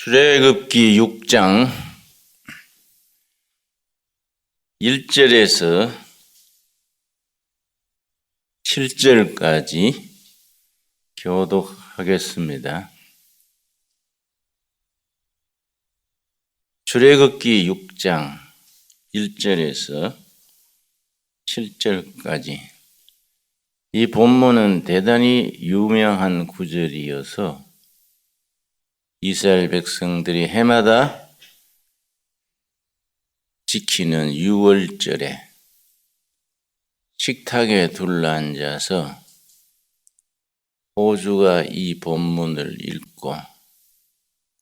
출애굽기 6장 1절에서 7절까지 교독하겠습니다. 출애굽기 6장 1절에서 7절까지 이 본문은 대단히 유명한 구절이어서 이스라엘 백성들이 해마다 지키는 유월절에 식탁에 둘러앉아서 호주가 이 본문을 읽고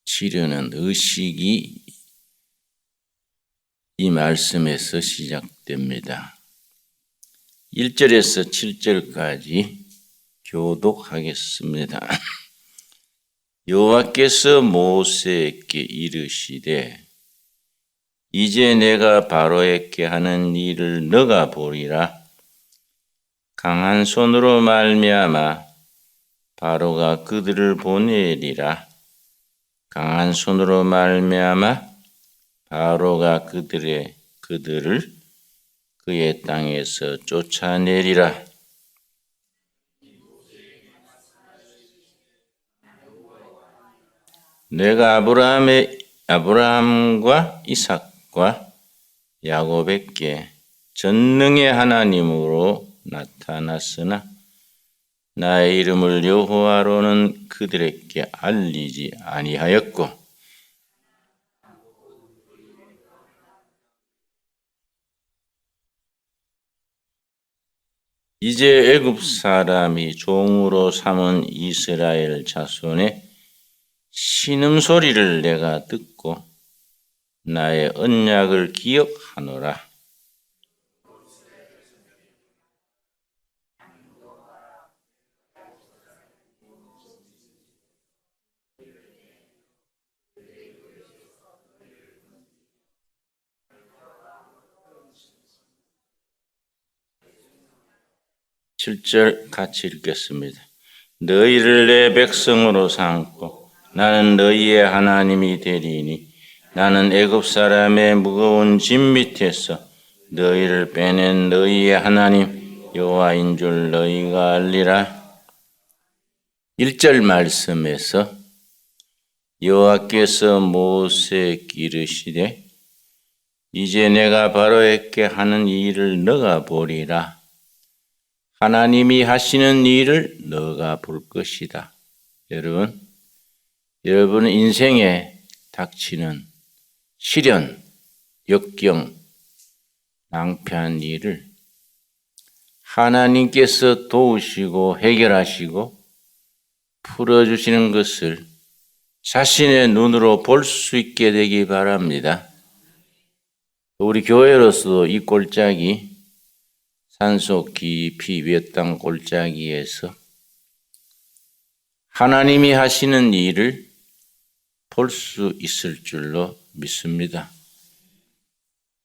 치르는 의식이 이 말씀에서 시작됩니다. 1절에서 7절까지 교독하겠습니다. 여호와께서 모세에게 이르시되 이제 내가 바로에게 하는 일을 너가 보리라. 강한 손으로 말미암아 바로가 그들을 보내리라. 강한 손으로 말미암아 바로가 그들을 그의 땅에서 쫓아내리라. 내가 아브라함과 이삭과 야곱에게 전능의 하나님으로 나타났으나 나의 이름을 여호와로는 그들에게 알리지 아니하였고 이제 애굽 사람이 종으로 삼은 이스라엘 자손의 신음소리를 내가 듣고 나의 언약을 기억하노라. 칠 절 같이 읽겠습니다. 너희를 내 백성으로 삼고 나는 너희의 하나님이 되리니 나는 애굽 사람의 무거운 짐 밑에서 너희를 빼낸 너희의 하나님 여호와인 줄 너희가 알리라. 1절 말씀에서 여호와께서 모세에게 이르시되 이제 내가 바로에게 하는 일을 너가 보리라. 하나님이 하시는 일을 너가 볼 것이다. 여러분 인생에 닥치는 시련, 역경, 낭패한 일을 하나님께서 도우시고 해결하시고 풀어주시는 것을 자신의 눈으로 볼 수 있게 되기 바랍니다. 우리 교회로서도 이 골짜기 산속 깊이 몇 땅 골짜기에서 하나님이 하시는 일을 볼 수 있을 줄로 믿습니다.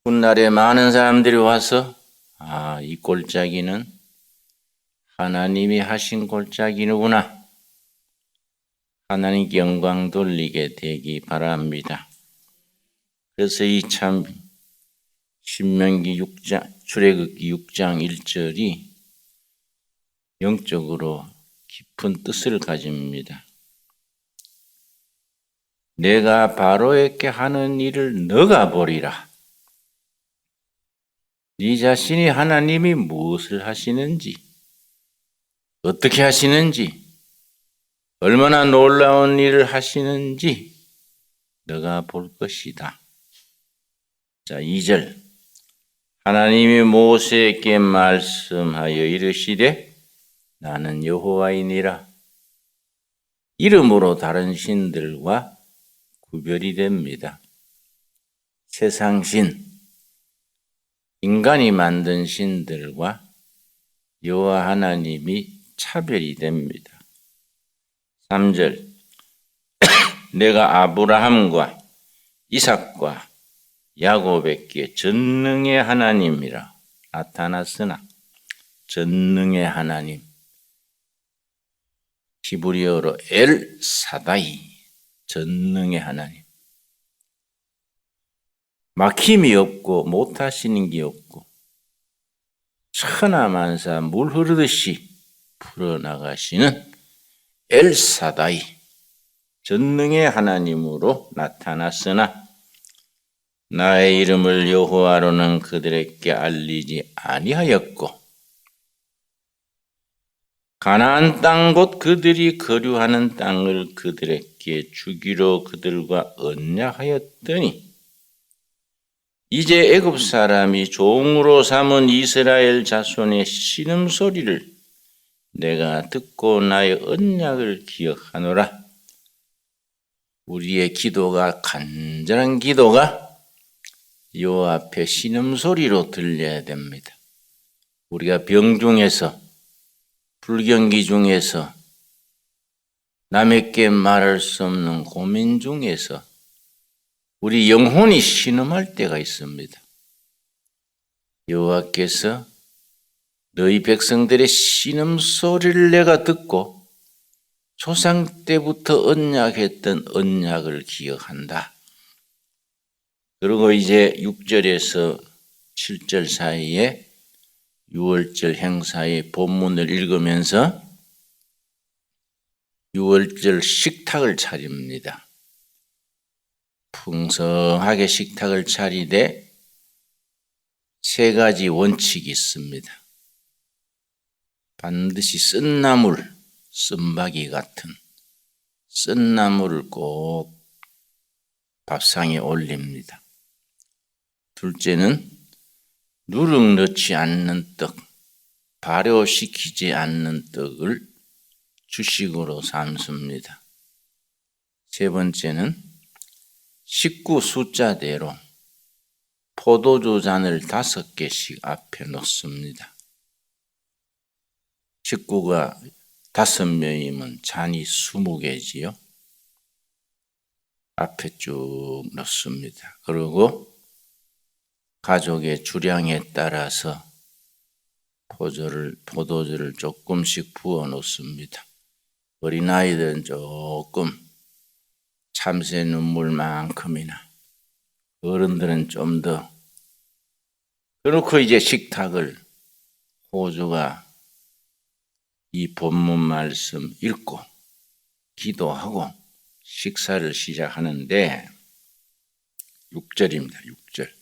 훗날에 많은 사람들이 와서 이 골짜기는 하나님이 하신 골짜기구나. 하나님께 영광 돌리게 되기 바랍니다. 그래서 이 참 신명기 6장, 출애굽기 6장 1절이 영적으로 깊은 뜻을 가집니다. 내가 바로에게 하는 일을 너가 보리라. 네 자신이 하나님이 무엇을 하시는지, 어떻게 하시는지, 얼마나 놀라운 일을 하시는지 너가 볼 것이다. 자, 2절. 하나님이 모세에게 말씀하여 이르시되 나는 여호와이니라. 이름으로 다른 신들과 구별이 됩니다. 세상신, 인간이 만든 신들과 여호와 하나님이 차별이 됩니다. 3절. 내가 아브라함과 이삭과 야곱에게 전능의 하나님이라 나타났으나 전능의 하나님 히브리어로 엘 사다이 전능의 하나님. 막힘이 없고 못하시는 게 없고 천하만사 물 흐르듯이 풀어나가시는 엘사다이 전능의 하나님으로 나타났으나 나의 이름을 여호와로는 그들에게 알리지 아니하였고 가나안 땅 곧 그들이 거류하는 땅을 그들에게 주기로 그들과 언약하였더니 이제 애굽 사람이 종으로 삼은 이스라엘 자손의 신음소리를 내가 듣고 나의 언약을 기억하노라. 우리의 기도가 간절한 기도가 여호와 앞에 신음소리로 들려야 됩니다. 우리가 병 중에서 불경기 중에서 남에게 말할 수 없는 고민 중에서 우리 영혼이 신음할 때가 있습니다. 여호와께서 너희 백성들의 신음소리를 내가 듣고 조상 때부터 언약했던 언약을 기억한다. 그리고 이제 6절에서 7절 사이에 6월절 행사의 본문을 읽으면서 6월절 식탁을 차립니다. 풍성하게 식탁을 차리되 세 가지 원칙이 있습니다. 반드시 쓴나물, 쓴바귀 같은 쓴나물을 꼭 밥상에 올립니다. 둘째는 누룩 넣지 않는 떡, 발효시키지 않는 떡을 주식으로 삼습니다. 세 번째는 식구 숫자대로 포도주 잔을 5개씩 앞에 놓습니다. 식구가 5명이면 잔이 20개지요. 앞에 쭉 놓습니다. 그리고 가족의 주량에 따라서 포도주를 조금씩 부어 놓습니다. 어린아이들은 조금 참새 눈물만큼이나 어른들은 좀 더. 그렇고 이제 식탁을 호주가 이 본문 말씀 읽고 기도하고 식사를 시작하는데 6절입니다. 6절.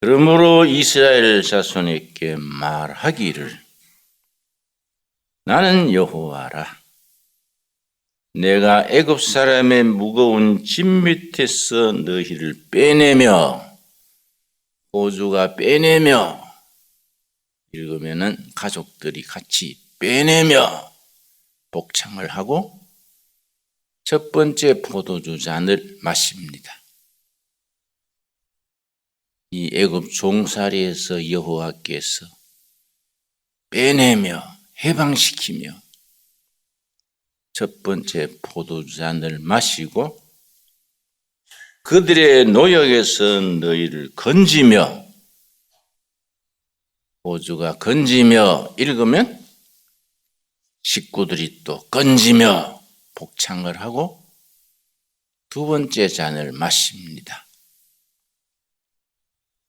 그러므로 이스라엘 자손에게 말하기를 나는 여호와라. 내가 애굽 사람의 무거운 짐 밑에서 너희를 빼내며 호주가 빼내며 읽으면은 가족들이 같이 빼내며 복창을 하고 첫 번째 포도주 잔을 마십니다. 이 애굽 종살이에서 여호와께서 빼내며 해방시키며 첫 번째 포도주 잔을 마시고 그들의 노역에서 너희를 건지며 호주가 건지며 읽으면 식구들이 또 건지며 복창을 하고 두 번째 잔을 마십니다.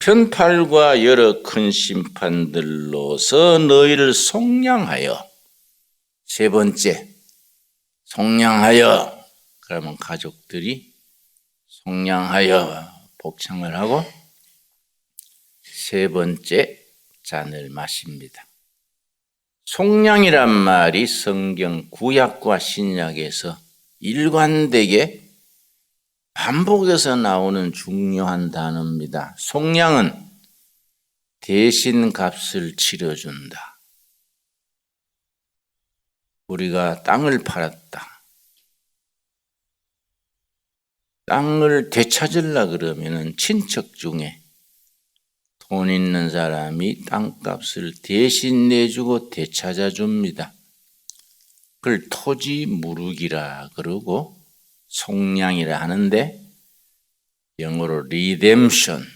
편팔과 여러 큰 심판들로서 너희를 속량하여 세 번째 속량하여 그러면 가족들이 속량하여 복창을 하고 세 번째 잔을 마십니다. 속량이란 말이 성경 구약과 신약에서 일관되게 반복해서 나오는 중요한 단어입니다. 속량은 대신 값을 치러준다. 우리가 땅을 팔았다. 땅을 되찾으려고 그러면 친척 중에 돈 있는 사람이 땅값을 대신 내주고 되찾아 줍니다. 그걸 토지 무르기라 그러고 속량이라 하는데 영어로 redemption,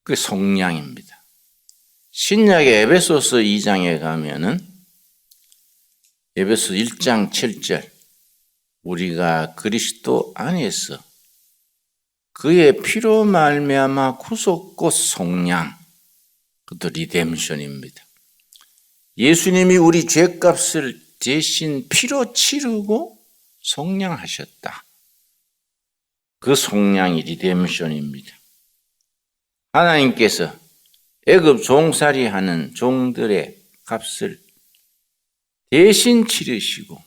그 속량입니다. 신약의 에베소서 2장에 가면은 에베소 1장 7절 우리가 그리스도 안에서 그의 피로 말미암아 구속 곧 속량, 그것도 리뎀션입니다. 예수님이 우리 죄값을 대신 피로 치르고 속량하셨다. 그 속량이 리뎀션입니다. 하나님께서 애굽 종살이하는 종들의 값을 대신 치르시고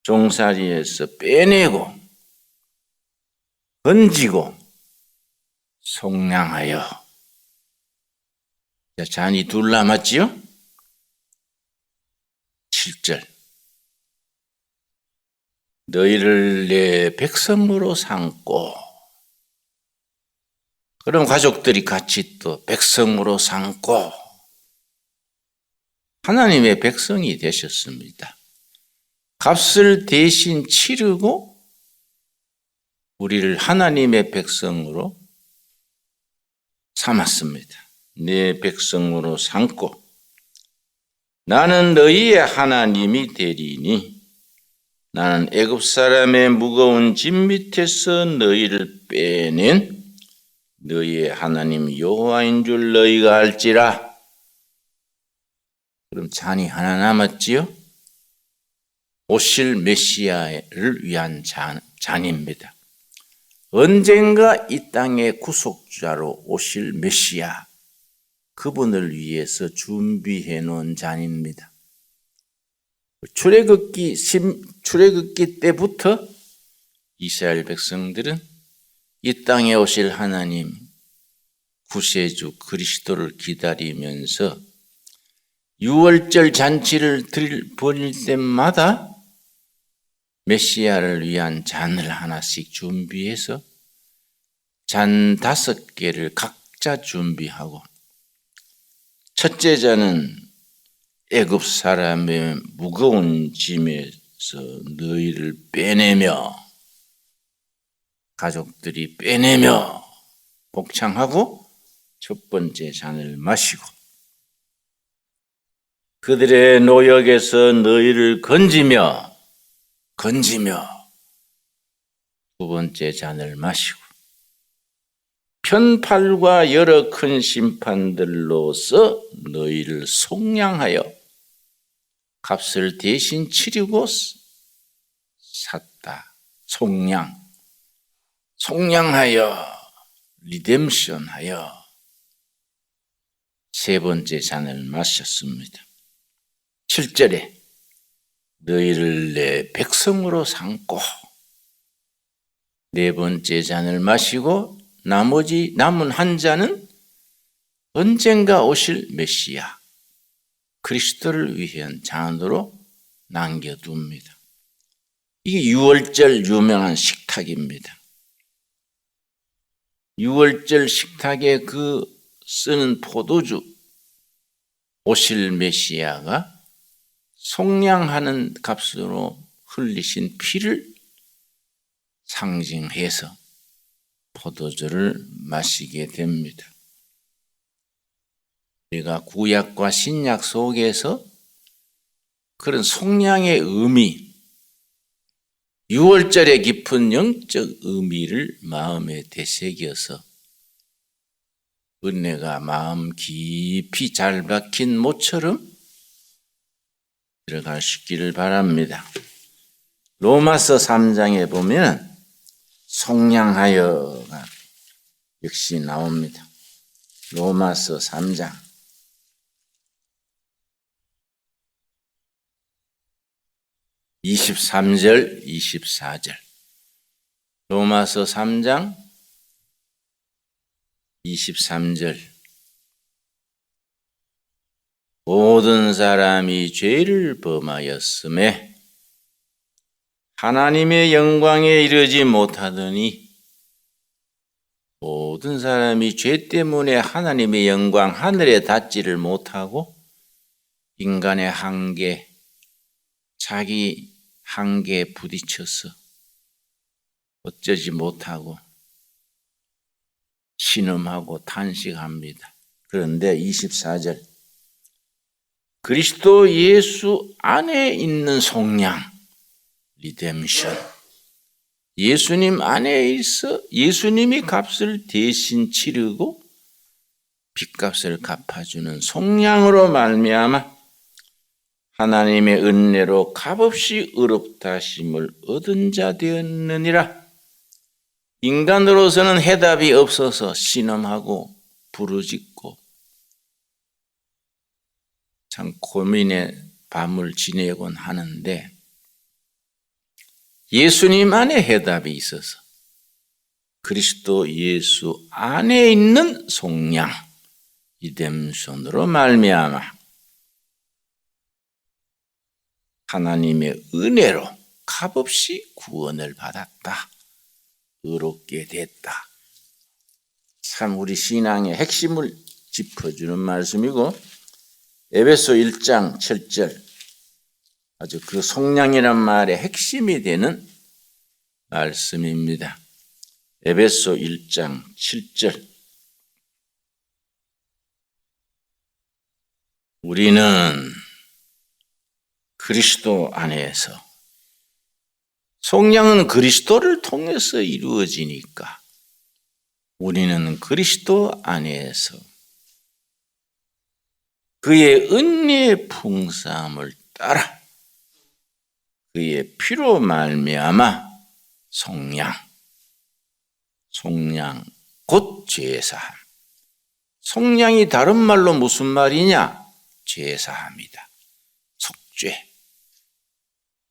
종살이에서 빼내고 건지고 속량하여. 잔이 둘 남았지요? 7절. 너희를 내 백성으로 삼고, 그럼 가족들이 같이 또 백성으로 삼고 하나님의 백성이 되셨습니다. 값을 대신 치르고 우리를 하나님의 백성으로 삼았습니다. 내 백성으로 삼고 나는 너희의 하나님이 되리니 나는 애굽 사람의 무거운 짐 밑에서 너희를 빼낸 너희의 하나님 여호와인 줄 너희가 알지라. 그럼 잔이 하나 남았지요? 오실 메시아를 위한 잔입니다. 언젠가 이 땅의 구속자로 오실 메시아, 그분을 위해서 준비해 놓은 잔입니다. 출애굽기 때부터 이스라엘 백성들은 이 땅에 오실 하나님 구세주 그리스도를 기다리면서 유월절 잔치를 벌일 때마다 메시아를 위한 잔을 하나씩 준비해서 잔 5개를 각자 준비하고, 첫째 잔은 애굽 사람의 무거운 짐에서 너희를 빼내며, 가족들이 빼내며 복창하고, 첫 번째 잔을 마시고 그들의 노역에서 너희를 건지며 두 번째 잔을 마시고 편팔과 여러 큰 심판들로서 너희를 속량하여 값을 대신 치르고 샀다. 속량하여 리뎀션하여 세 번째 잔을 마셨습니다. 7절에 너희를 내 백성으로 삼고 네 번째 잔을 마시고 남은 한 잔은 언젠가 오실 메시아 그리스도를 위한 잔으로 남겨둡니다. 이게 유월절 유명한 식탁입니다. 유월절 식탁에 그 쓰는 포도주, 오실 메시아가 속량하는 값으로 흘리신 피를 상징해서 포도주를 마시게 됩니다. 우리가 구약과 신약 속에서 그런 속량의 의미, 유월절의 깊은 영적 의미를 마음에 되새겨서 은혜가 마음 깊이 잘 박힌 모처럼 들어가시기를 바랍니다. 로마서 3장에 보면 속량하여가 역시 나옵니다. 로마서 3장 23절, 24절. 로마서 3장 23절. 모든 사람이 죄를 범하였음에 하나님의 영광에 이르지 못하더니, 모든 사람이 죄 때문에 하나님의 영광 하늘에 닿지를 못하고 인간의 한계, 자기 한계에 부딪혀서 어쩌지 못하고 신음하고 탄식합니다. 그런데 24절, 그리스도 예수 안에 있는 속량, 리뎀션. 예수님 안에 있어 예수님이 값을 대신 치르고 빚값을 갚아주는 속량으로 말미암아 하나님의 은혜로 값없이 의롭다 하심을 얻은 자 되었느니라. 인간으로서는 해답이 없어서 신음하고 부르짖고 참 고민의 밤을 지내곤 하는데 예수님 안에 해답이 있어서 그리스도 예수 안에 있는 속량 리뎀션으로 말미암아 하나님의 은혜로 값없이 구원을 받았다. 의롭게 됐다. 참 우리 신앙의 핵심을 짚어주는 말씀이고 에베소 1장 7절 아주 그 속량이란 말의 핵심이 되는 말씀입니다. 에베소 1장 7절 우리는 그리스도 안에서 속량은 그리스도를 통해서 이루어지니까 우리는 그리스도 안에서 그의 은혜의 풍성함을 따라 그의 피로 말미암아 속량 곧 죄사함. 속량이 다른 말로 무슨 말이냐? 죄사함이다. 속죄.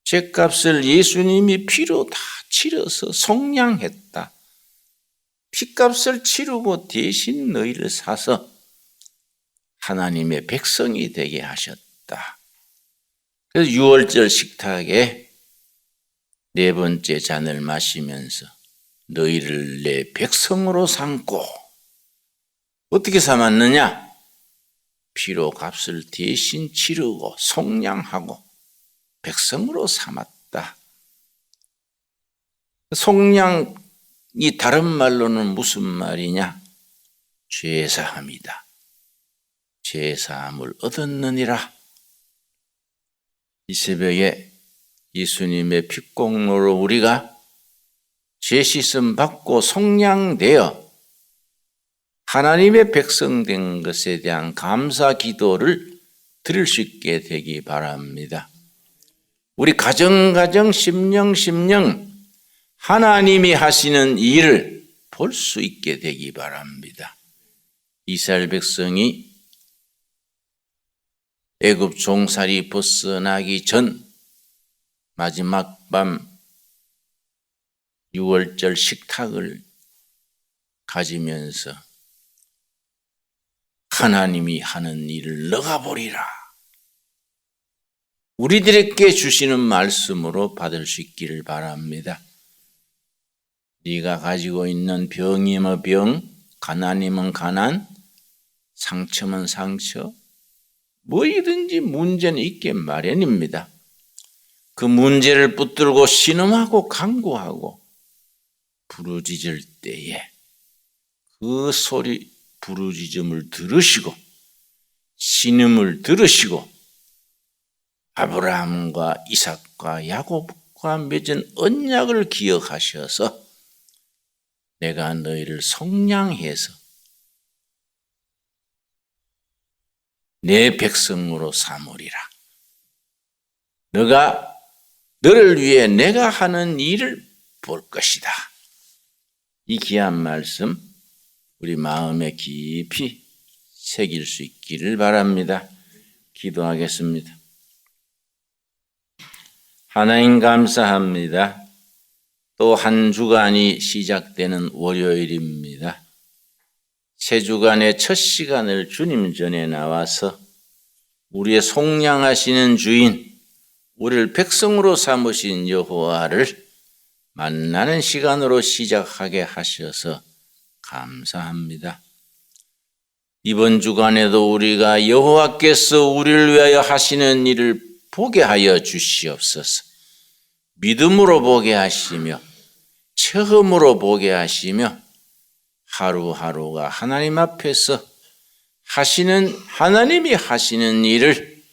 죄값을 예수님이 피로 다 치러서 속량했다. 피값을 치르고 대신 너희를 사서 하나님의 백성이 되게 하셨다. 그래서 6월절 식탁에 네 번째 잔을 마시면서 너희를 내 백성으로 삼고 어떻게 삼았느냐? 피로 값을 대신 치르고 속량하고 백성으로 삼았다. 속량이 다른 말로는 무슨 말이냐? 죄사함이다. 죄사함을 얻었느니라. 이 새벽에 예수님의 피공로로 우리가 죄 씻음 받고 속량되어 하나님의 백성 된 것에 대한 감사 기도를 드릴 수 있게 되기 바랍니다. 우리 가정 심령 하나님이 하시는 일을 볼 수 있게 되기 바랍니다. 이스라엘 백성이 애굽 종살이 벗어나기 전 마지막 밤 6월절 식탁을 가지면서 하나님이 하는 일을 너가 보리라. 우리들에게 주시는 말씀으로 받을 수 있기를 바랍니다. 네가 가지고 있는 병이면 병, 가난이면 가난, 상처면 상처, 뭐이든지 문제는 있게 마련입니다. 그 문제를 붙들고 신음하고 간구하고 부르짖을 때에 그 소리 부르짖음을 들으시고 신음을 들으시고 아브라함과 이삭과 야곱과 맺은 언약을 기억하셔서 내가 너희를 속량해서 내 백성으로 삼으리라. 너를 위해 내가 하는 일을 볼 것이다. 이 귀한 말씀 우리 마음에 깊이 새길 수 있기를 바랍니다. 기도하겠습니다. 하나님 감사합니다. 또 한 주간이 시작되는 월요일입니다. 새 주간의 첫 시간을 주님 전에 나와서 우리의 속량하시는 주인, 우리를 백성으로 삼으신 여호와를 만나는 시간으로 시작하게 하셔서 감사합니다. 이번 주간에도 우리가 여호와께서 우리를 위하여 하시는 일을 보게 하여 주시옵소서. 믿음으로 보게 하시며 체험으로 보게 하시며 하루하루가 하나님 앞에서 하나님이 하시는 일을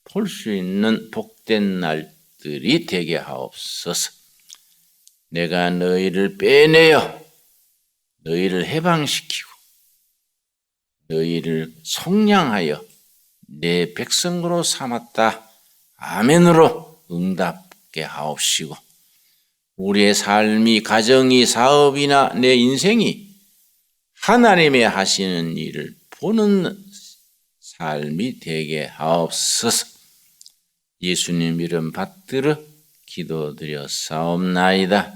볼 수 있는 복된 날 것들이 되게 하옵소서. 내가 너희를 빼내어 너희를 해방시키고 너희를 속량하여 내 백성으로 삼았다. 아멘으로 응답게 하옵시고 우리의 삶이 가정이 사업이나 내 인생이 하나님의 하시는 일을 보는 삶이 되게 하옵소서. 예수님 이름 받들어 기도드렸사옵나이다.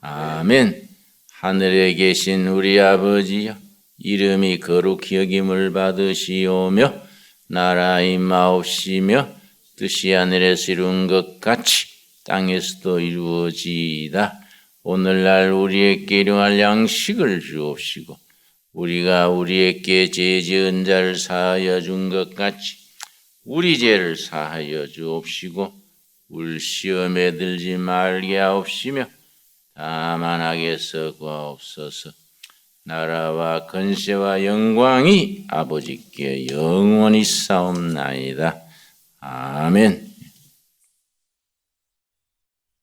아멘. 하늘에 계신 우리 아버지여, 이름이 거룩히 여김을 받으시오며 나라 임하옵시며 뜻이 하늘에서 이룬 것 같이 땅에서도 이루어지이다. 오늘날 우리에게 일용할 양식을 주옵시고 우리가 우리에게 죄 지은 자를 사하여 준 것 같이 우리 죄를 사하여 주옵시고 울 시험에 들지 말게 하옵시며 다만 악에서 구하옵소서. 나라와 권세와 영광이 아버지께 영원히 싸움나이다. 아멘.